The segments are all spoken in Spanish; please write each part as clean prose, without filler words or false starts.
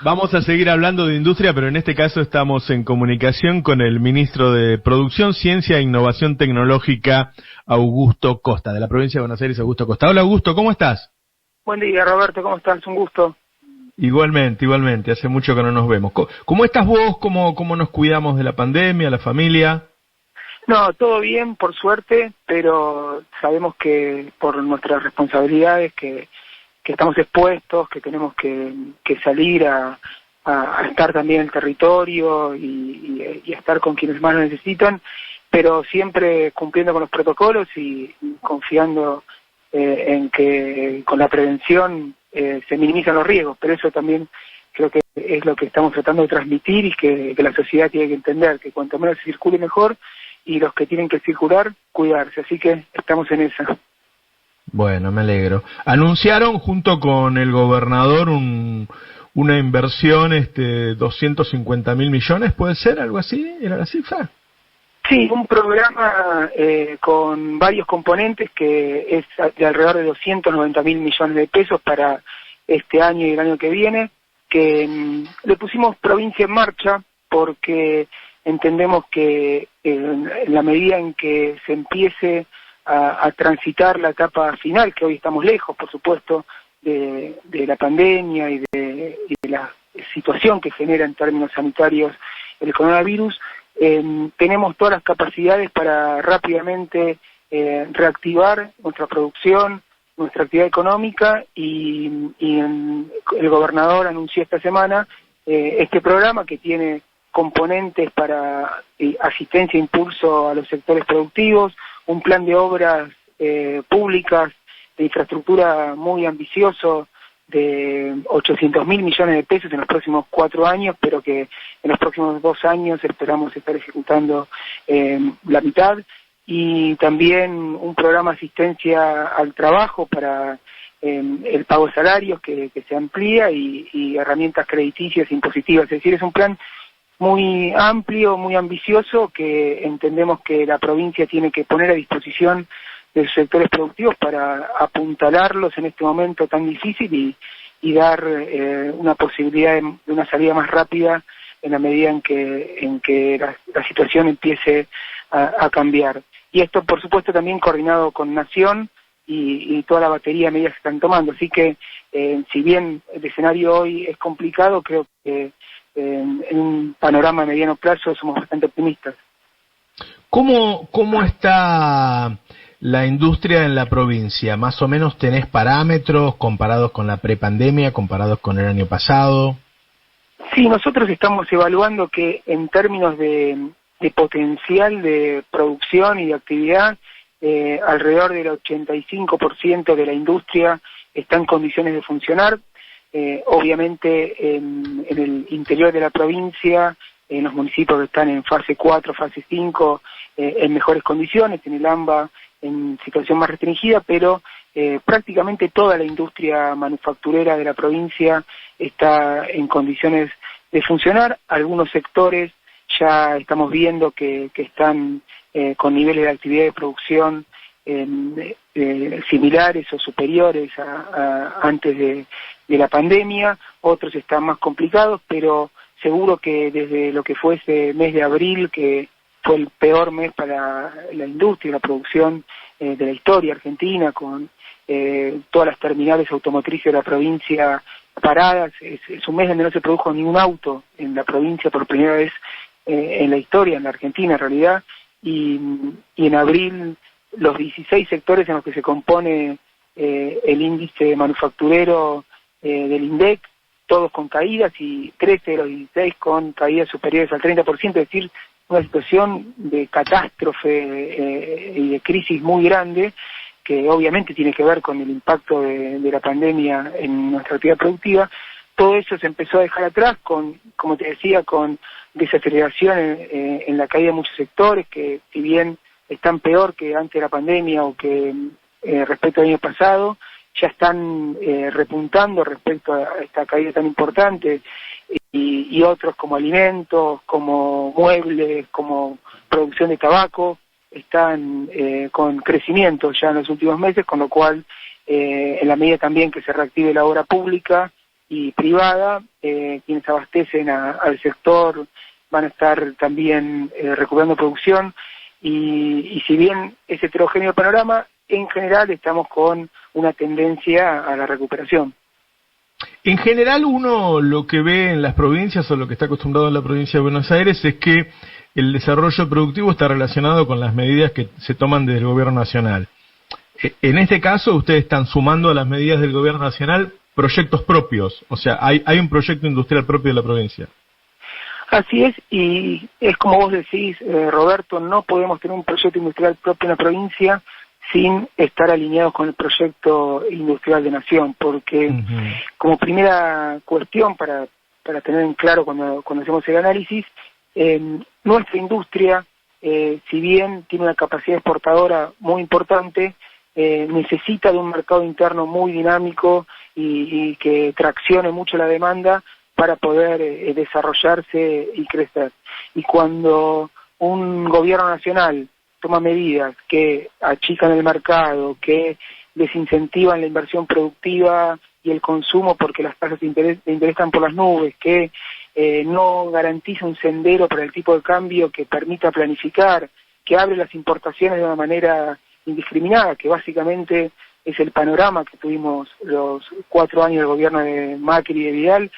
Vamos a seguir hablando de industria, pero en este caso estamos en comunicación con el ministro de Producción, Ciencia e Innovación Tecnológica, Augusto Costa, de la provincia de Buenos Aires, Augusto Costa. Hola Augusto, ¿cómo estás? Buen día, Roberto, ¿cómo estás? Un gusto. Igualmente, hace mucho que no nos vemos. ¿Cómo estás vos? ¿Cómo nos cuidamos de la pandemia, la familia? No, todo bien, por suerte, pero sabemos que por nuestras responsabilidades que estamos expuestos, que tenemos que salir a estar también en el territorio y a estar con quienes más lo necesitan, pero siempre cumpliendo con los protocolos y confiando en que con la prevención se minimizan los riesgos, pero eso también creo que es lo que estamos tratando de transmitir y que la sociedad tiene que entender, que cuanto menos circule mejor y los que tienen que circular, cuidarse, así que estamos en esa. Bueno, me alegro. Anunciaron junto con el gobernador una inversión, 250.000 millones, ¿puede ser algo así? ¿Era la cifra? Sí, un programa con varios componentes que es de alrededor de 290.000 millones de pesos para este año y el año que viene, que le pusimos provincia en marcha porque entendemos que en la medida en que se empiece a transitar la etapa final, que hoy estamos lejos, por supuesto, de la pandemia y de la situación que genera en términos sanitarios el coronavirus, tenemos todas las capacidades para rápidamente reactivar nuestra producción, nuestra actividad económica y el gobernador anunció esta semana este programa que tiene componentes para asistencia e impulso a los sectores productivos, un plan de obras públicas de infraestructura muy ambicioso de 800.000 millones de pesos en los próximos 4 años, pero que en los próximos 2 años esperamos estar ejecutando la mitad, y también un programa de asistencia al trabajo para el pago de salarios que se amplía y herramientas crediticias e impositivas. Es decir, es un plan muy amplio, muy ambicioso, que entendemos que la provincia tiene que poner a disposición de los sectores productivos para apuntalarlos en este momento tan difícil y dar una posibilidad de una salida más rápida en la medida en que la situación empiece a cambiar. Y esto, por supuesto, también coordinado con Nación y toda la batería de medidas que están tomando. Así que, si bien el escenario hoy es complicado, creo que en un panorama a mediano plazo somos bastante optimistas. ¿Cómo está la industria en la provincia? ¿Más o menos tenés parámetros comparados con la prepandemia, comparados con el año pasado? Sí, nosotros estamos evaluando que en términos de potencial de producción y de actividad, alrededor del 85% de la industria está en condiciones de funcionar. Obviamente en el interior de la provincia, en los municipios que están en fase 4, fase 5, en mejores condiciones, en el AMBA en situación más restringida, pero prácticamente toda la industria manufacturera de la provincia está en condiciones de funcionar. Algunos sectores ya estamos viendo que están con niveles de actividad de producción similares o superiores a antes de la pandemia, otros están más complicados, pero seguro que desde lo que fue ese mes de abril, que fue el peor mes para la industria y la producción de la historia argentina, con todas las terminales automotrices de la provincia paradas, es un mes donde no se produjo ningún auto en la provincia por primera vez en la historia, en la Argentina en realidad, y en abril los 16 sectores en los que se compone el índice manufacturero del INDEC, todos con caídas, y 13 de los 16 con caídas superiores al 30%, es decir, una situación de catástrofe y de crisis muy grande, que obviamente tiene que ver con el impacto de la pandemia en nuestra actividad productiva. Todo eso se empezó a dejar atrás, como te decía, con desaceleración en la caída de muchos sectores, que si bien están peor que antes de la pandemia o que respecto al año pasado, ya están repuntando respecto a esta caída tan importante, y otros como alimentos, como muebles, como producción de tabaco, están con crecimiento ya en los últimos meses, con lo cual en la medida también que se reactive la obra pública y privada, quienes abastecen al sector van a estar también recuperando producción, y si bien es heterogéneo el panorama, en general estamos con una tendencia a la recuperación. En general, uno lo que ve en las provincias, o lo que está acostumbrado en la provincia de Buenos Aires, es que el desarrollo productivo está relacionado con las medidas que se toman desde el gobierno nacional. En este caso, ustedes están sumando a las medidas del gobierno nacional proyectos propios, o sea, hay un proyecto industrial propio de la provincia. Así es, y es como vos decís, Roberto, no podemos tener un proyecto industrial propio en la provincia sin estar alineados con el proyecto industrial de Nación, porque como primera cuestión para tener en claro cuando hacemos el análisis, nuestra industria, si bien tiene una capacidad exportadora muy importante, necesita de un mercado interno muy dinámico y que traccione mucho la demanda para poder desarrollarse y crecer. Y cuando un gobierno nacional toma medidas que achican el mercado, que desincentivan la inversión productiva y el consumo porque las tasas de interés están por las nubes, que no garantiza un sendero para el tipo de cambio que permita planificar, que abre las importaciones de una manera indiscriminada, que básicamente es el panorama que tuvimos los 4 años del gobierno de Macri y de Vidal.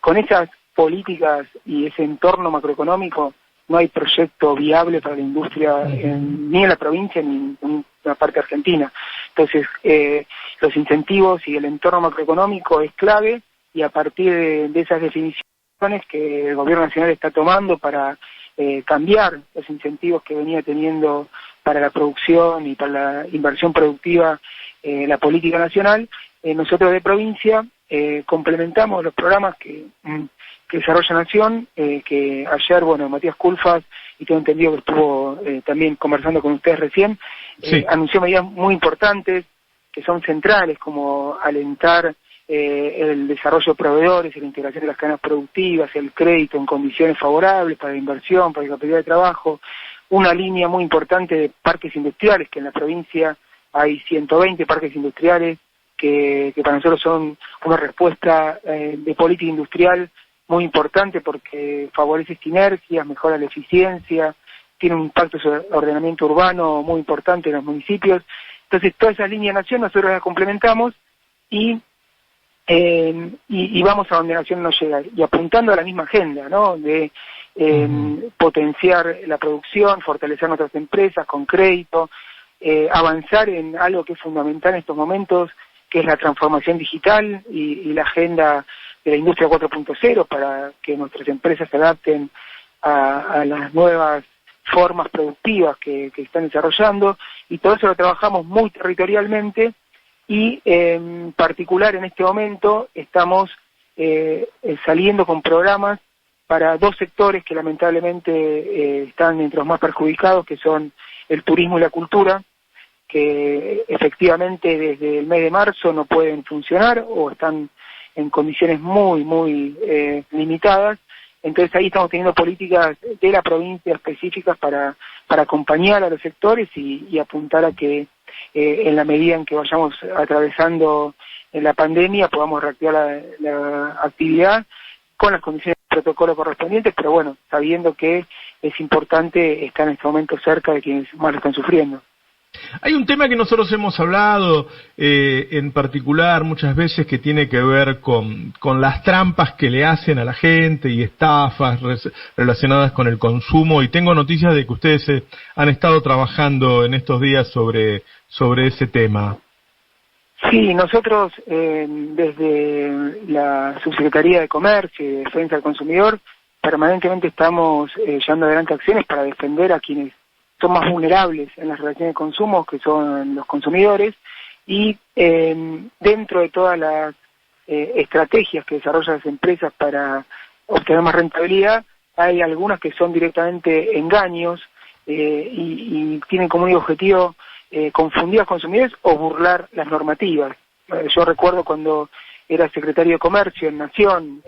Con esas políticas y ese entorno macroeconómico no hay proyecto viable para la industria ni en la provincia ni en una parte argentina. Entonces, los incentivos y el entorno macroeconómico es clave, y a partir de esas definiciones que el gobierno nacional está tomando para cambiar los incentivos que venía teniendo para la producción y para la inversión productiva la política nacional, nosotros de provincia complementamos los programas que desarrolla Nación, que ayer, Matías Culfas, y tengo entendido que estuvo también conversando con ustedes recién, sí, anunció medidas muy importantes que son centrales, como alentar el desarrollo de proveedores, la integración de las cadenas productivas, el crédito en condiciones favorables para la inversión, para la capacidad de trabajo, una línea muy importante de parques industriales, que en la provincia hay 120 parques industriales, que para nosotros son una respuesta de política industrial muy importante porque favorece sinergias, mejora la eficiencia, tiene un impacto sobre el ordenamiento urbano muy importante en los municipios. Entonces, toda esa línea de Nación nosotros la complementamos y vamos a donde Nación nos llega, y apuntando a la misma agenda, ¿no? De potenciar la producción, fortalecer nuestras empresas con crédito, avanzar en algo que es fundamental en estos momentos, que es la transformación digital y la agenda de la industria 4.0 para que nuestras empresas se adapten a las nuevas formas productivas que están desarrollando, y todo eso lo trabajamos muy territorialmente, y en particular en este momento estamos saliendo con programas para 2 sectores que lamentablemente están entre los más perjudicados, que son el turismo y la cultura, que efectivamente desde el mes de marzo no pueden funcionar o están en condiciones muy limitadas. Entonces ahí estamos teniendo políticas de la provincia específicas para acompañar a los sectores y apuntar a que en la medida en que vayamos atravesando la pandemia podamos reactivar la actividad con las condiciones de protocolo correspondientes, pero sabiendo que es importante estar en este momento cerca de quienes más lo están sufriendo. Hay un tema que nosotros hemos hablado en particular muchas veces, que tiene que ver con las trampas que le hacen a la gente y estafas relacionadas con el consumo, y tengo noticias de que ustedes han estado trabajando en estos días sobre ese tema. Sí, nosotros desde la Subsecretaría de Comercio y Defensa del Consumidor permanentemente estamos llevando adelante acciones para defender a quienes son más vulnerables en las relaciones de consumo, que son los consumidores, y dentro de todas las estrategias que desarrollan las empresas para obtener más rentabilidad, hay algunas que son directamente engaños y tienen como único objetivo confundir a los consumidores o burlar las normativas. Yo recuerdo cuando era secretario de Comercio en Nación,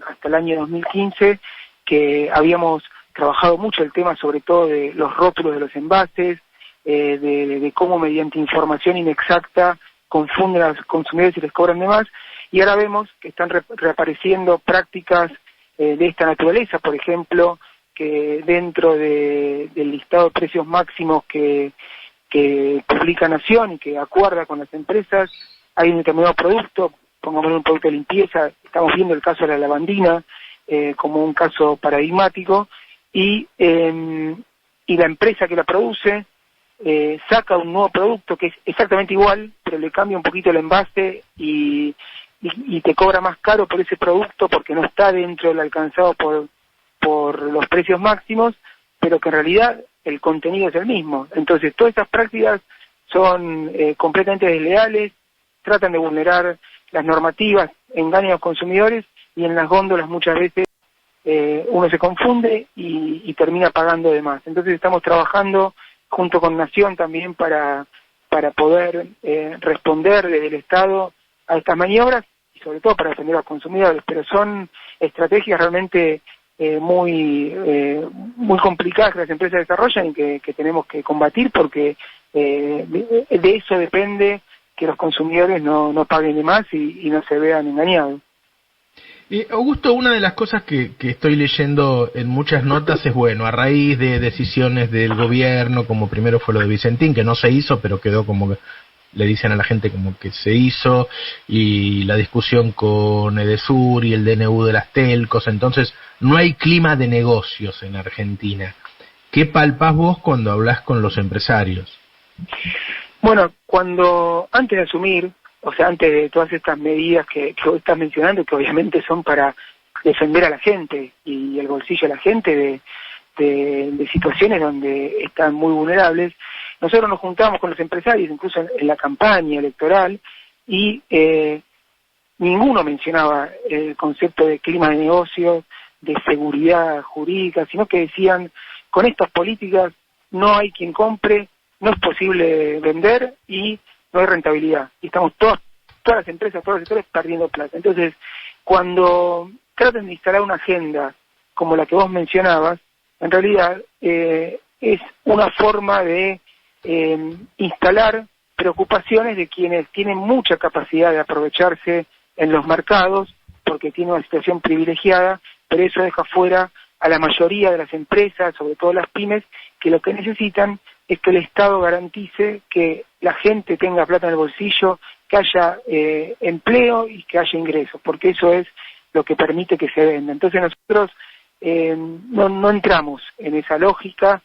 hasta el año 2015, que habíamos trabajado mucho el tema sobre todo de los rótulos de los envases, de cómo mediante información inexacta confunden a los consumidores y les cobran de más, y ahora vemos que están reapareciendo prácticas de esta naturaleza, por ejemplo, que dentro del listado de precios máximos que publica Nación y que acuerda con las empresas, hay un determinado producto, pongamos un producto de limpieza, estamos viendo el caso de la lavandina como un caso paradigmático, y la empresa que la produce saca un nuevo producto que es exactamente igual, pero le cambia un poquito el envase y te cobra más caro por ese producto porque no está dentro del alcanzado por los precios máximos, pero que en realidad el contenido es el mismo. Entonces, todas estas prácticas son completamente desleales, tratan de vulnerar las normativas, engañan a los consumidores, y en las góndolas muchas veces uno se confunde y termina pagando de más. Entonces estamos trabajando junto con Nación también para poder responder desde el Estado a estas maniobras y sobre todo para defender a los consumidores, pero son estrategias realmente muy complicadas que las empresas desarrollan y que tenemos que combatir, porque de eso depende que los consumidores no paguen de más y no se vean engañados. Augusto, una de las cosas que estoy leyendo en muchas notas es, bueno, a raíz de decisiones del gobierno, como primero fue lo de Vicentín, que no se hizo, pero quedó como que le dicen a la gente como que se hizo, y la discusión con Edesur y el DNU de las telcos, entonces no hay clima de negocios en Argentina. ¿Qué palpás vos cuando hablás con los empresarios? Bueno, antes de asumir, o sea, antes de todas estas medidas que vos estás mencionando, que obviamente son para defender a la gente y el bolsillo de la gente de situaciones donde están muy vulnerables, nosotros nos juntamos con los empresarios, incluso en la campaña electoral, y ninguno mencionaba el concepto de clima de negocios, de seguridad jurídica, sino que decían, con estas políticas no hay quien compre, no es posible vender y no hay rentabilidad. Y estamos todas las empresas, todos los sectores perdiendo plata. Entonces, cuando tratan de instalar una agenda como la que vos mencionabas, en realidad es una forma de instalar preocupaciones de quienes tienen mucha capacidad de aprovecharse en los mercados porque tienen una situación privilegiada, pero eso deja fuera a la mayoría de las empresas, sobre todo las pymes, que lo que necesitan es que el Estado garantice que la gente tenga plata en el bolsillo, que haya empleo y que haya ingresos, porque eso es lo que permite que se venda. Entonces nosotros no entramos en esa lógica,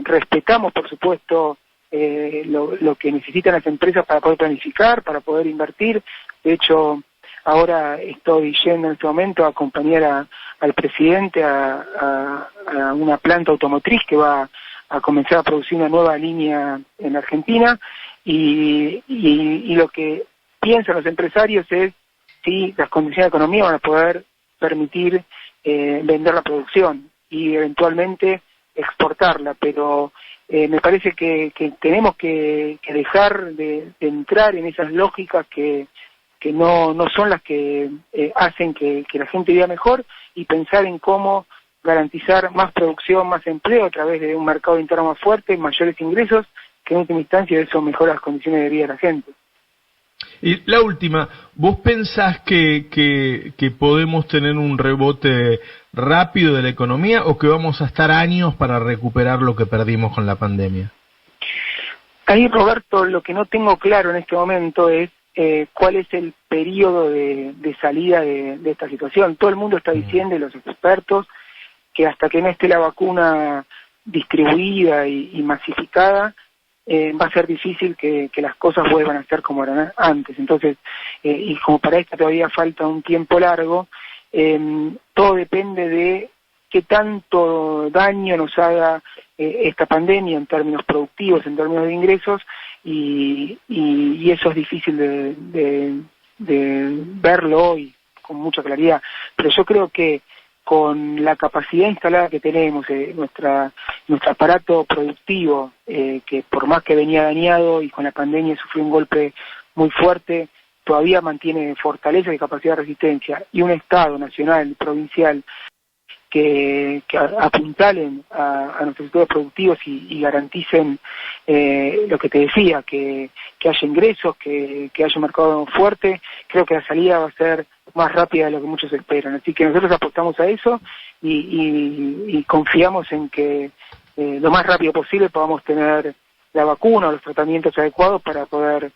respetamos por supuesto lo que necesitan las empresas para poder planificar, para poder invertir. De hecho, ahora estoy yendo en este momento a acompañar al presidente a una planta automotriz que va a comenzar a producir una nueva línea en Argentina, y lo que piensan los empresarios es si las condiciones de economía van a poder permitir vender la producción y eventualmente exportarla, pero me parece que tenemos que dejar de entrar en esas lógicas que no son las que hacen que la gente viva mejor, y pensar en cómo garantizar más producción, más empleo a través de un mercado interno más fuerte, mayores ingresos, que en última instancia eso mejora las condiciones de vida de la gente. Y la última, ¿vos pensás que podemos tener un rebote rápido de la economía o que vamos a estar años para recuperar lo que perdimos con la pandemia? Ahí, Roberto, lo que no tengo claro en este momento es cuál es el periodo de salida de esta situación. Todo el mundo está diciendo, y los expertos, que hasta que no esté la vacuna distribuida y masificada, va a ser difícil que las cosas vuelvan a ser como eran antes. Entonces, y como para esto todavía falta un tiempo largo, todo depende de qué tanto daño nos haga esta pandemia en términos productivos, en términos de ingresos, y eso es difícil de verlo hoy con mucha claridad. Pero yo creo que con la capacidad instalada que tenemos, nuestro aparato productivo, que por más que venía dañado y con la pandemia sufrió un golpe muy fuerte, todavía mantiene fortaleza y capacidad de resistencia, y un Estado nacional y provincial que apuntalen a nuestros sectores productivos y garanticen lo que te decía, que haya ingresos, que haya un mercado fuerte. Creo que la salida va a ser más rápida de lo que muchos esperan. Así que nosotros apostamos a eso y confiamos en que lo más rápido posible podamos tener la vacuna o los tratamientos adecuados para poder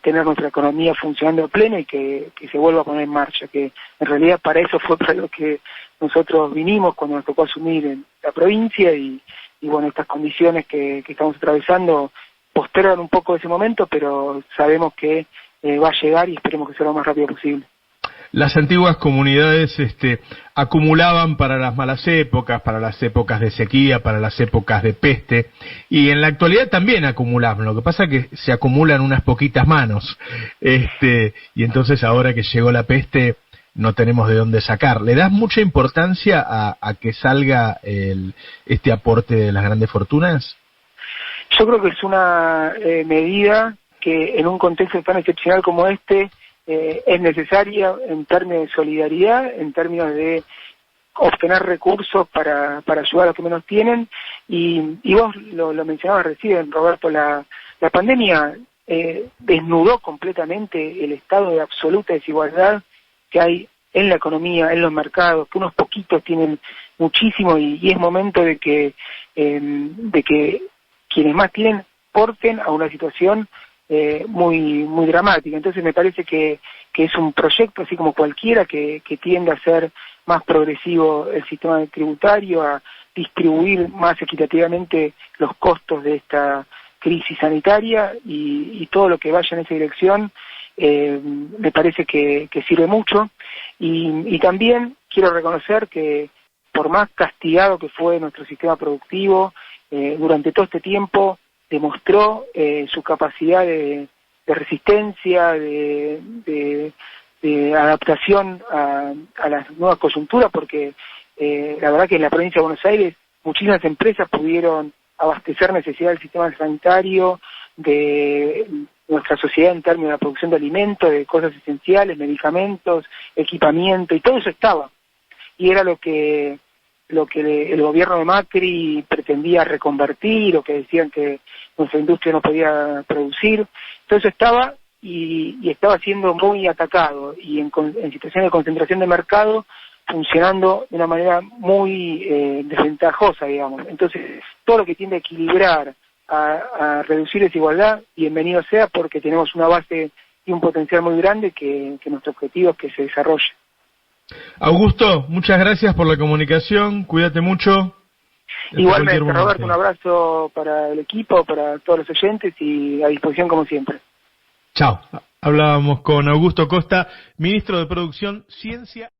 tener nuestra economía funcionando a pleno y que se vuelva a poner en marcha, que en realidad para eso fue para lo que nosotros vinimos cuando nos tocó asumir en la provincia y bueno, estas condiciones que estamos atravesando postergan un poco ese momento, pero sabemos que va a llegar y esperemos que sea lo más rápido posible. Las antiguas comunidades acumulaban para las malas épocas, para las épocas de sequía, para las épocas de peste, y en la actualidad también acumulamos. Lo que pasa es que se acumulan unas poquitas manos, y entonces ahora que llegó la peste no tenemos de dónde sacar. ¿Le das mucha importancia a que salga este aporte de las grandes fortunas? Yo creo que es una medida que en un contexto tan excepcional como este es necesaria en términos de solidaridad, en términos de obtener recursos para ayudar a los que menos tienen, y vos lo mencionabas recién, Roberto, la pandemia desnudó completamente el estado de absoluta desigualdad que hay en la economía, en los mercados, que unos poquitos tienen muchísimo y es momento de que quienes más tienen porten a una situación muy dramática. Entonces me parece que es un proyecto así como cualquiera que tiende a ser más progresivo el sistema tributario, a distribuir más equitativamente los costos de esta crisis sanitaria y todo lo que vaya en esa dirección me parece que sirve mucho y también quiero reconocer que por más castigado que fue nuestro sistema productivo durante todo este tiempo demostró su capacidad de resistencia, de adaptación a las nuevas coyunturas, porque la verdad que en la provincia de Buenos Aires muchísimas empresas pudieron abastecer necesidades del sistema sanitario, de nuestra sociedad en términos de la producción de alimentos, de cosas esenciales, medicamentos, equipamiento, y todo eso estaba. Y era lo que el gobierno de Macri pretendía reconvertir, o que decían que nuestra industria no podía producir. Todo eso estaba y estaba siendo muy atacado y en situaciones de concentración de mercado funcionando de una manera muy desventajosa, digamos. Entonces, todo lo que tiende a equilibrar, a reducir desigualdad, bienvenido sea, porque tenemos una base y un potencial muy grande que nuestro objetivo es que se desarrolle. Augusto, muchas gracias por la comunicación, cuídate mucho. Igualmente, Roberto, un abrazo para el equipo, para todos los oyentes y a disposición como siempre. Chao. Hablábamos con Augusto Costa, ministro de Producción, Ciencia...